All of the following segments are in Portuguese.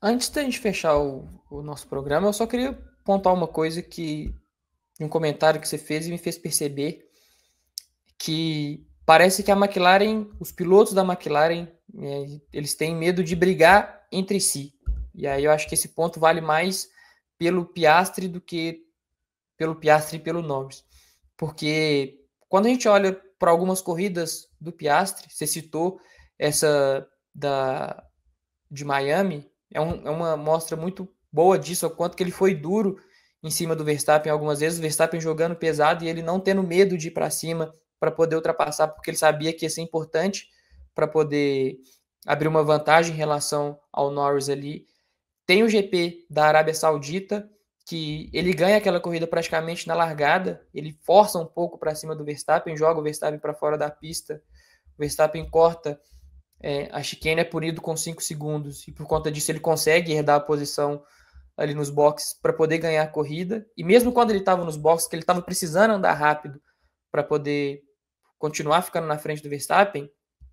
Antes da gente fechar o nosso programa, eu só queria pontuar uma coisa de um comentário que você fez e me fez perceber que parece que a McLaren, os pilotos da McLaren, eles têm medo de brigar entre si. E aí eu acho que esse ponto vale mais pelo Piastri do que pelo Piastri e pelo Norris. Porque quando a gente olha para algumas corridas do Piastri, você citou essa de Miami, é uma mostra muito boa disso, o quanto que ele foi duro em cima do Verstappen algumas vezes, o Verstappen jogando pesado e ele não tendo medo de ir para cima para poder ultrapassar, porque ele sabia que ia ser importante para poder abrir uma vantagem em relação ao Norris ali. Tem o GP da Arábia Saudita, que ele ganha aquela corrida praticamente na largada, ele força um pouco para cima do Verstappen, joga o Verstappen para fora da pista, o Verstappen corta a chicane, é punido com 5 segundos, e por conta disso ele consegue herdar a posição ali nos boxes para poder ganhar a corrida, e mesmo quando ele estava nos boxes, que ele estava precisando andar rápido para poder continuar ficando na frente do Verstappen,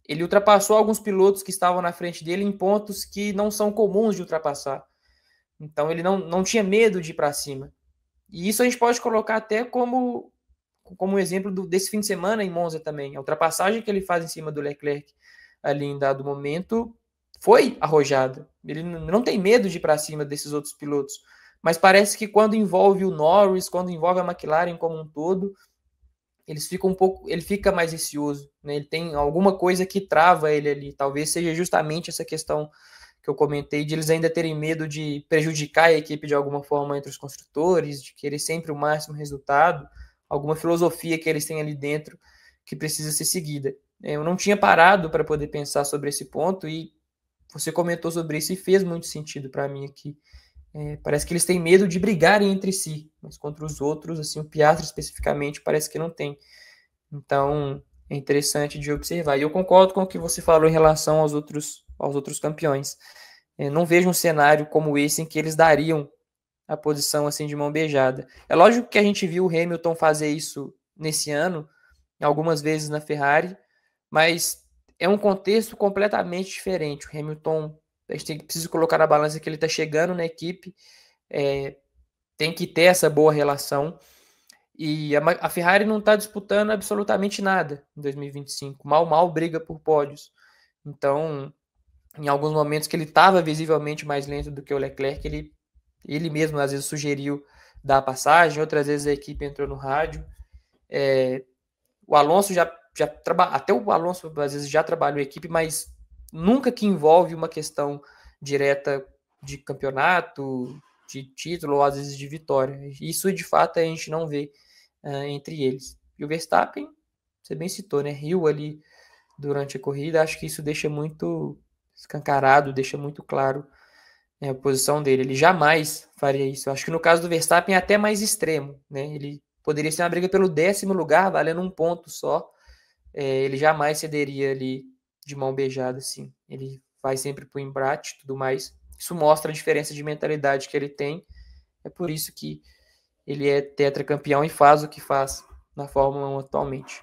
ele ultrapassou alguns pilotos que estavam na frente dele em pontos que não são comuns de ultrapassar. Então ele não tinha medo de ir para cima. E isso a gente pode colocar até como exemplo desse fim de semana em Monza também. A ultrapassagem que ele faz em cima do Leclerc ali em dado momento foi arrojada. Ele não tem medo de ir para cima desses outros pilotos. Mas parece que quando envolve o Norris, quando envolve a McLaren como um todo, ele fica mais receoso, né? Ele tem alguma coisa que trava ele ali. Talvez seja justamente essa questão que eu comentei de eles ainda terem medo de prejudicar a equipe de alguma forma entre os construtores, de querer sempre o máximo resultado, alguma filosofia que eles têm ali dentro que precisa ser seguida. Eu não tinha parado para poder pensar sobre esse ponto e você comentou sobre isso e fez muito sentido para mim aqui. Parece que eles têm medo de brigarem entre si, mas contra os outros, assim, o Piastri especificamente parece que não tem. Então, é interessante de observar. E eu concordo com o que você falou em relação aos outros campeões. Não vejo um cenário como esse em que eles dariam a posição assim de mão beijada. É lógico que a gente viu o Hamilton fazer isso nesse ano, algumas vezes na Ferrari, mas é um contexto completamente diferente. O Hamilton, a gente precisa colocar na balança que ele está chegando na equipe, é, tem que ter essa boa relação. E a Ferrari não está disputando absolutamente nada em 2025. Mal briga por pódios. Então, em alguns momentos que ele estava visivelmente mais lento do que o Leclerc, ele mesmo às vezes sugeriu dar a passagem, outras vezes a equipe entrou no rádio. O Alonso até o Alonso às vezes já trabalhou em equipe, mas nunca que envolve uma questão direta de campeonato, de título ou às vezes de vitória. Isso de fato a gente não vê entre eles. E o Verstappen, você bem citou, né? Riu ali durante a corrida, acho que isso deixa muito escancarado, deixa muito claro a posição dele. Ele jamais faria isso. Eu acho que no caso do Verstappen é até mais extremo, né? Ele poderia ser uma briga pelo 10º lugar, valendo um ponto só. Ele jamais cederia ali de mão beijada, assim. Ele vai sempre pro embate e tudo mais. Isso mostra a diferença de mentalidade que ele tem. É por isso que ele é tetracampeão e faz o que faz na Fórmula 1 atualmente.